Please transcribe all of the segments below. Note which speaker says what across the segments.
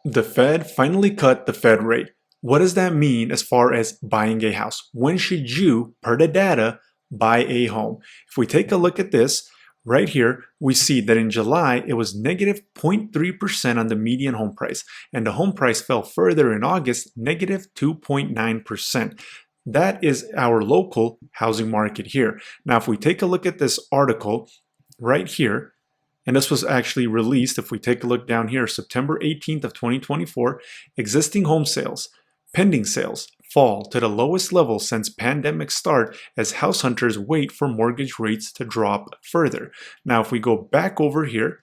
Speaker 1: The Fed finally cut the Fed rate. What does that mean as far as buying a house? When should you, per the data, buy a home? If we take a look at this, right here, we see that in July, it was negative 0.3% on the median home price, and the home price fell further in August, negative 2.9%. That is our local housing market here. Now, if we take a look at this article right here, and this was actually released, if we take a look down here, September 18th of 2024, existing home sales, pending sales fall to the lowest level since pandemic start as house hunters wait for mortgage rates to drop further. Now, if we go back over here,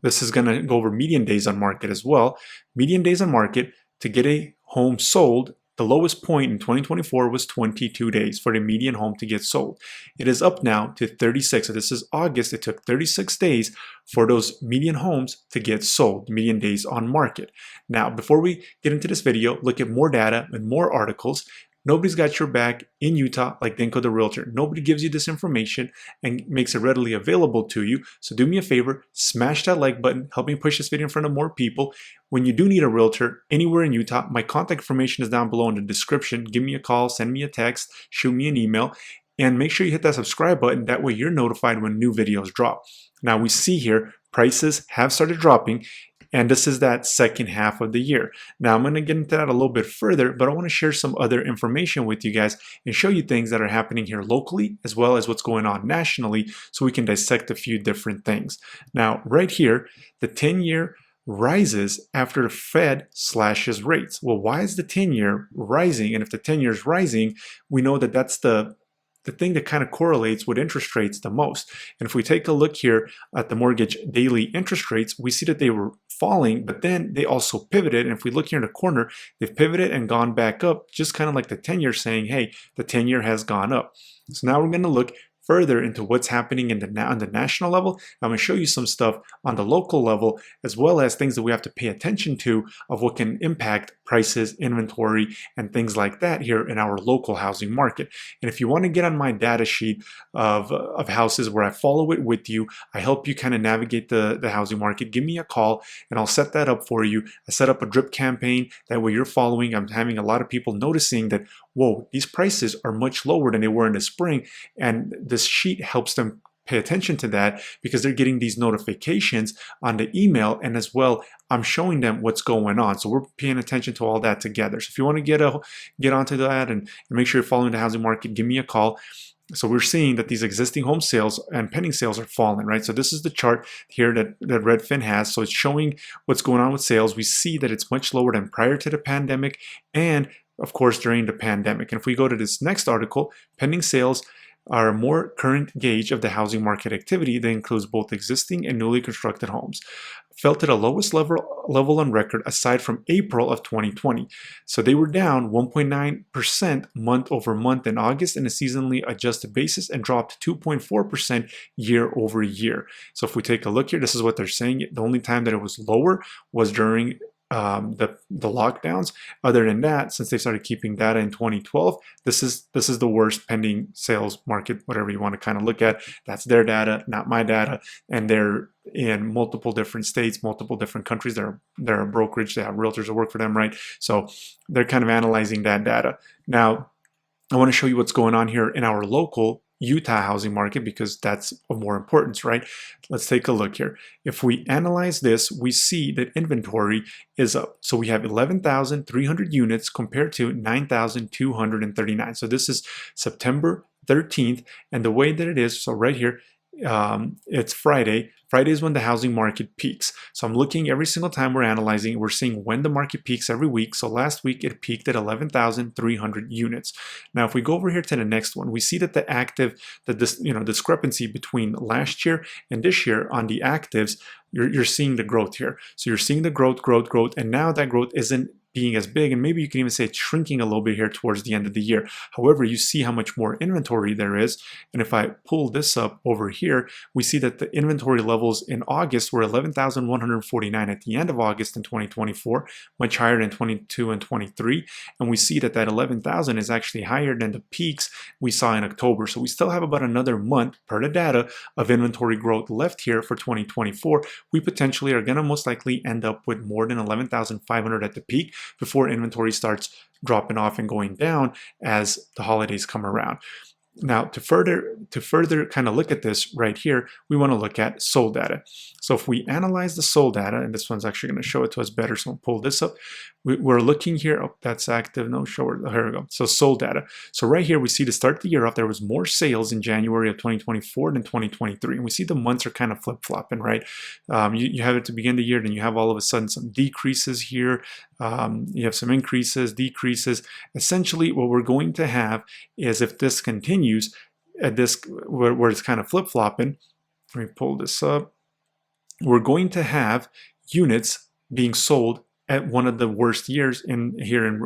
Speaker 1: this is going to go over median days on market as well. Median days on market to get a home sold, the lowest point in 2024 was 22 days for the median home to get sold. It is up now to 36. So this is August. It took 36 days for those median homes to get sold, median days on market. Now, before we get into this video, look at more data and more articles. Nobody's got your back in Utah like Denko the Realtor. Nobody gives you this information and makes it readily available to you. So do me a favor, smash that like button, help me push this video in front of more people. When you do need a realtor anywhere in Utah, my contact information is down below in the description. Give me a call, send me a text, shoot me an email, and make sure you hit that subscribe button. That way you're notified when new videos drop. Now we see here prices have started dropping, and this is that second half of the year. Now I'm going to get into that a little bit further, but I want to share some other information with you guys and show you things that are happening here locally as well as what's going on nationally so we can dissect a few different things. Now right here, the 10-year rises after the Fed slashes rates. Well, why is the 10-year rising? And if the 10-year is rising, we know that that's the thing that kind of correlates with interest rates the most. And if we take a look here at the mortgage daily interest rates, we see that they were falling, but then they also pivoted. And if we look here in the corner, they've pivoted and gone back up, just kind of like the 10-year saying, hey, the 10-year has gone up. So now we're going to look further into what's happening on the national level. I'm going to show you some stuff on the local level, as well as things that we have to pay attention to of what can impact prices, inventory, and things like that here in our local housing market. And if you want to get on my data sheet of houses where I follow it with you, I help you kind of navigate the housing market, give me a call and I'll set that up for you. I set up a drip campaign. That way you're following. I'm having a lot of people noticing that, whoa, these prices are much lower than they were in the spring. And this sheet helps them pay attention to that because they're getting these notifications on the email, and as well I'm showing them what's going on. So we're paying attention to all that together. So if you want to get onto that and make sure you're following the housing market, give me a call. So we're seeing that these existing home sales and pending sales are falling, right? So this is the chart here that Redfin has. So it's showing what's going on with sales. We see that it's much lower than prior to the pandemic and of course during the pandemic. And if we go to this next article, pending sales are a more current gauge of the housing market activity that includes both existing and newly constructed homes. Fell to the lowest level on record aside from April of 2020. So they were down 1.9% month over month in August in a seasonally adjusted basis and dropped 2.4% year over year. So if we take a look here, this is what they're saying. The only time that it was lower was during the lockdowns. Other than that, since they started keeping data in 2012, this is the worst pending sales market, whatever you want to kind of look at. That's their data, not my data, and they're in multiple different states, multiple different countries. They're a brokerage. They have realtors that work for them, right? So they're kind of analyzing that data. Now, I want to show you what's going on here in our local Utah housing market because that's of more importance, right? Let's take a look here. If we analyze this, we see that inventory is up. So we have 11,300 units compared to 9,239. So this is September 13th. And the way that it is, so right here, it's Friday. Friday is when the housing market peaks. So I'm looking every single time we're analyzing, we're seeing when the market peaks every week. So last week it peaked at 11,300 units. Now, if we go over here to the next one, we see that the discrepancy between last year and this year on the actives, you're seeing the growth here. So you're seeing the growth, and now that growth isn't being as big, and maybe you can even say it's shrinking a little bit here towards the end of the year. However, you see how much more inventory there is, and if I pull this up over here, we see that the inventory levels in August were 11,149 at the end of August in 2024, much higher than 22 and 23, and we see that 11,000 is actually higher than the peaks we saw in October. So we still have about another month per the data of inventory growth left here for 2024. We potentially are going to most likely end up with more than 11,500 at the peak before inventory starts dropping off and going down as the holidays come around. Now, to further kind of look at this right here, we want to look at sold data. So if we analyze the sold data, and this one's actually going to show it to us better, so we'll pull this up. We're looking here, oh, that's active, no show, oh, here we go. So sold data. So right here, we see to start the year off, there was more sales in January of 2024 than 2023. And we see the months are kind of flip-flopping, right? You have it to begin the year, then you have all of a sudden some decreases here. You have some increases, decreases. Essentially, what we're going to have is, if this continues at this where it's kind of flip-flopping, let me pull this up, we're going to have units being sold at one of the worst years in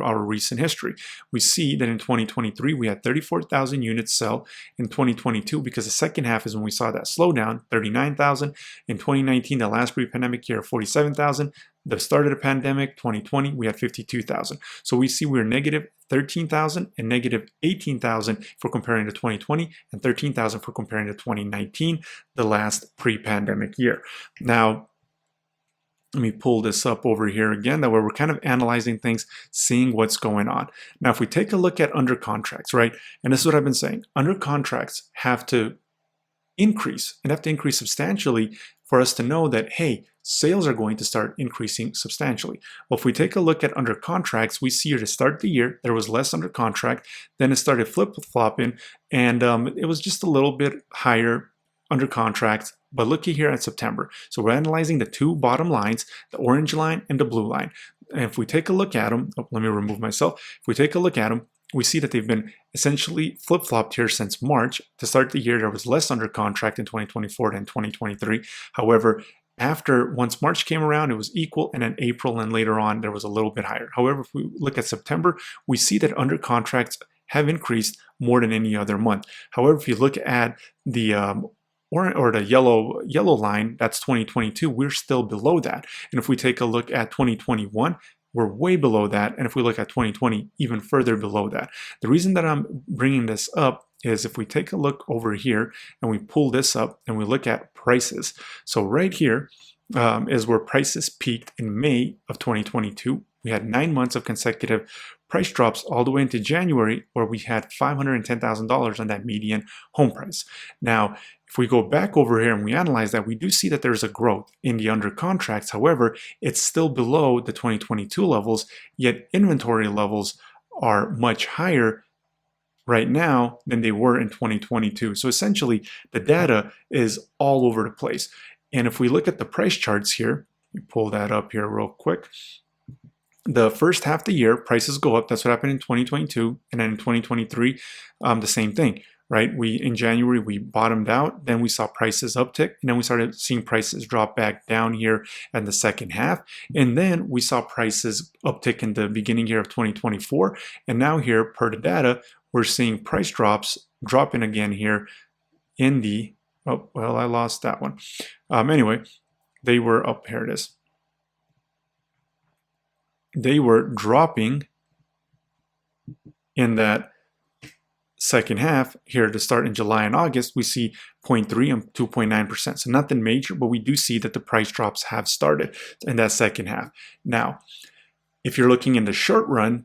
Speaker 1: our recent history. We see that in 2023 we had 34,000 units sell. In 2022, because the second half is when we saw that slowdown, 39,000. In 2019, the last pre-pandemic year, 47,000. The start of the pandemic, 2020, we had 52,000. So we see we're negative 13,000 and negative 18,000 for comparing to 2020, and 13,000 for comparing to 2019, the last pre-pandemic year. Now, let me pull this up over here again, that way we're kind of analyzing things, seeing what's going on. Now, if we take a look at under contracts, right, and this is what I've been saying, under contracts have to increase, and have to increase substantially for us to know that, hey, sales are going to start increasing substantially. Well, if we take a look at under contracts, we see here to start the year, there was less under contract, then it started flip-flopping, and it was just a little bit higher under contracts. But looky here at September. So we're analyzing the two bottom lines, the orange line and the blue line. And if we take a look at them, let me remove myself. If we take a look at them, we see that they've been essentially flip-flopped here since March. To start the year, there was less under contract in 2024 than 2023. However, once March came around, it was equal, and then April and later on, there was a little bit higher. However, if we look at September, we see that under contracts have increased more than any other month. However, if you look at the or the yellow line, that's 2022, we're still below that. And if we take a look at 2021, we're way below that. And if we look at 2020, even further below that. The reason that I'm bringing this up is if we take a look over here and we pull this up and we look at prices. So right here is where prices peaked in May of 2022. We had 9 months of consecutive price drops all the way into January, where we had $510,000 on that median home price. Now, if we go back over here and we analyze that, we do see that there's a growth in the under contracts. However, it's still below the 2022 levels, yet inventory levels are much higher right now than they were in 2022. So essentially, the data is all over the place. And if we look at the price charts here, you pull that up here real quick. The first half of the year, prices go up. That's what happened in 2022. And then in 2023, the same thing, right? In January, we bottomed out. Then we saw prices uptick. And then we started seeing prices drop back down here in the second half. And then we saw prices uptick in the beginning here of 2024. And now here, per the data, we're seeing price drops dropping again here in the, oh, well, I lost that one. Anyway, they were up, here it is. They were dropping in that second half here to start in July and August. We see 0.3 and 2.9%. So nothing major, but we do see that the price drops have started in that second half. Now, if you're looking in the short run,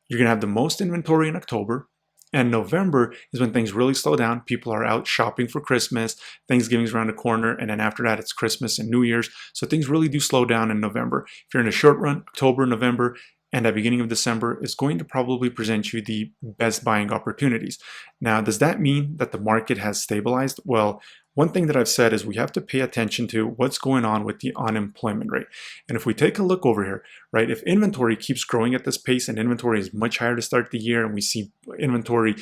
Speaker 1: you're going to have the most inventory in October. And November is when things really slow down. People are out shopping for Christmas. Thanksgiving's around the corner. And then after that, it's Christmas and New Year's. So things really do slow down in November. If you're in the short run, October, November, and at the beginning of December is going to probably present you the best buying opportunities. Now, does that mean that the market has stabilized? Well, one thing that I've said is we have to pay attention to what's going on with the unemployment rate. And if we take a look over here, right, if inventory keeps growing at this pace and inventory is much higher to start the year, and we see inventory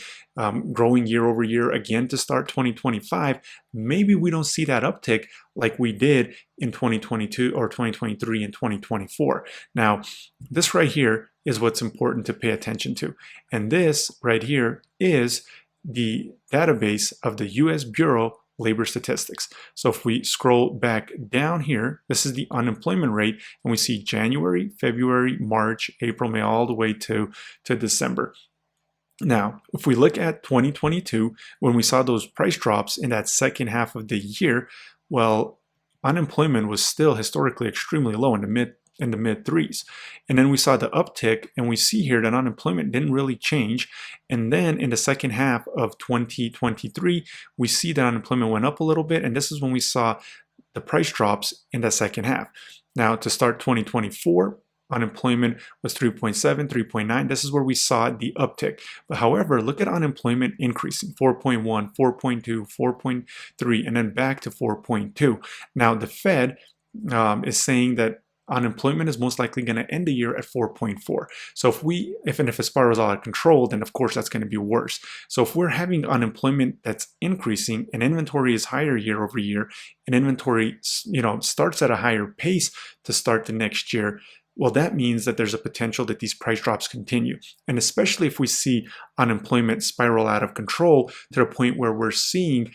Speaker 1: growing year over year again to start 2025, maybe we don't see that uptick like we did in 2022 or 2023 and 2024. Now, this right here is what's important to pay attention to. And this right here is the database of the U.S. Bureau Labor Statistics. So if we scroll back down here, this is the unemployment rate, and we see January, February, March, April, May, all the way to December. Now, if we look at 2022, when we saw those price drops in that second half of the year, well, unemployment was still historically extremely low in the mid threes. And then we saw the uptick, and we see here that unemployment didn't really change. And then in the second half of 2023, we see that unemployment went up a little bit, and this is when we saw the price drops in the second half. Now, to start 2024, unemployment was 3.7, 3.9. This is where we saw the uptick. But however, look at unemployment increasing, 4.1, 4.2, 4.3, and then back to 4.2. Now, the Fed is saying that unemployment is most likely going to end the year at 4.4. So if it spirals out of control, then of course that's going to be worse. So if we're having unemployment that's increasing and inventory is higher year over year, and inventory, starts at a higher pace to start the next year, well, that means that there's a potential that these price drops continue. And especially if we see unemployment spiral out of control to the point where we're seeing,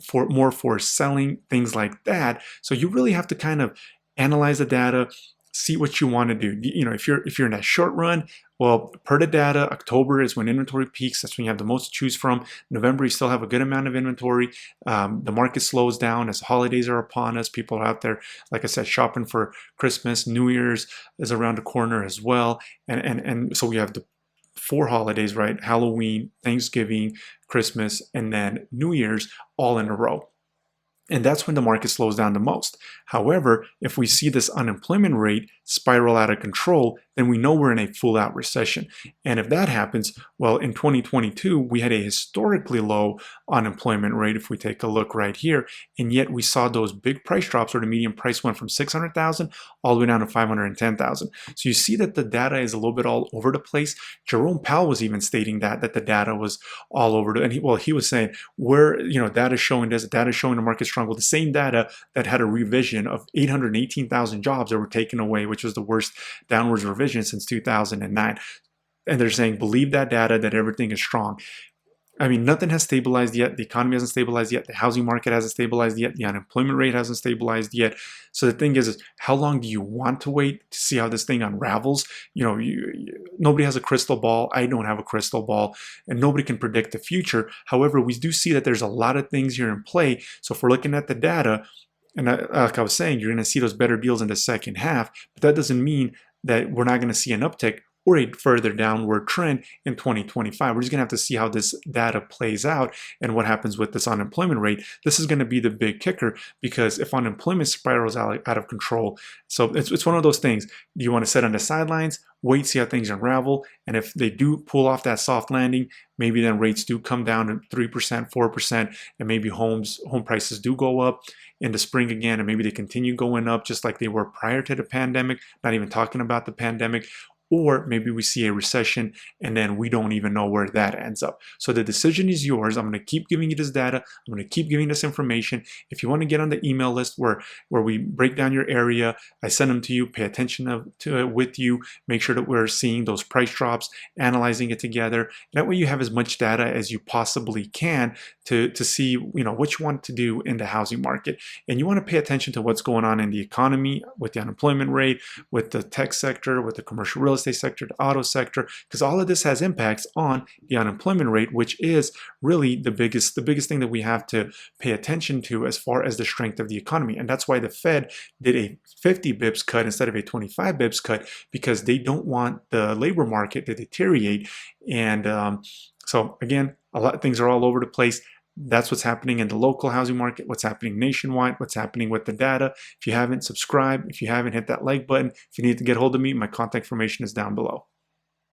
Speaker 1: for selling, things like that. So you really have to kind of analyze the data, see what you want to do. If you're in that short run, well, per the data, October is when inventory peaks. That's when you have the most to choose from. November, you still have a good amount of inventory. The market slows down as holidays are upon us. People are out there, like I said, shopping for Christmas. New Year's is around the corner as well. And so we have the 4 holidays, right? Halloween, Thanksgiving, Christmas, and then New Year's all in a row. And that's when the market slows down the most. However, if we see this unemployment rate spiral out of control, then we know we're in a full-out recession. And if that happens, well, in 2022, we had a historically low unemployment rate if we take a look right here. And yet we saw those big price drops where the median price went from 600,000 all the way down to 510,000. So you see that the data is a little bit all over the place. Jerome Powell was even stating that the data was all over. And he was saying, data showing this, data showing the market strong. Well, the same data that had a revision of 818,000 jobs that were taken away, which was the worst downwards revision since 2009. And they're saying, believe that data, that everything is strong. I mean, nothing has stabilized yet. The economy hasn't stabilized yet. The housing market hasn't stabilized yet. The unemployment rate hasn't stabilized yet. So the thing is how long do you want to wait to see how this thing unravels? Nobody has a crystal ball. I don't have a crystal ball, and nobody can predict the future. However, we do see that there's a lot of things here in play. So if we're looking at the data, and like I was saying, you're going to see those better deals in the second half, but that doesn't mean that we're not going to see an uptick or a further downward trend in 2025. We're just going to have to see how this data plays out and what happens with this unemployment rate. This is going to be the big kicker, because if unemployment spirals out of control, so it's one of those things. Do you want to sit on the sidelines, wait, see how things unravel, and if they do pull off that soft landing, maybe then rates do come down to 3%, 4%, and maybe home prices do go up in the spring again, and maybe they continue going up just like they were prior to the pandemic, not even talking about the pandemic. Or maybe we see a recession and then we don't even know where that ends up. So the decision is yours. I'm going to keep giving you this data. I'm going to keep giving this information. If you want to get on the email list where we break down your area, I send them to you, pay attention to it with you, make sure that we're seeing those price drops, analyzing it together. That way you have as much data as you possibly can to see what you want to do in the housing market. And you want to pay attention to what's going on in the economy, with the unemployment rate, with the tech sector, with the commercial real estate sector, the auto sector, because all of this has impacts on the unemployment rate, which is really the biggest thing that we have to pay attention to as far as the strength of the economy. And that's why the Fed did a 50 bips cut instead of a 25 bips cut, because they don't want the labor market to deteriorate. And so again, a lot of things are all over the place. That's what's happening in the local housing market, what's happening nationwide, what's happening with the data. If you haven't subscribed, if you haven't hit that like button, if you need to get hold of me, my contact information is down below.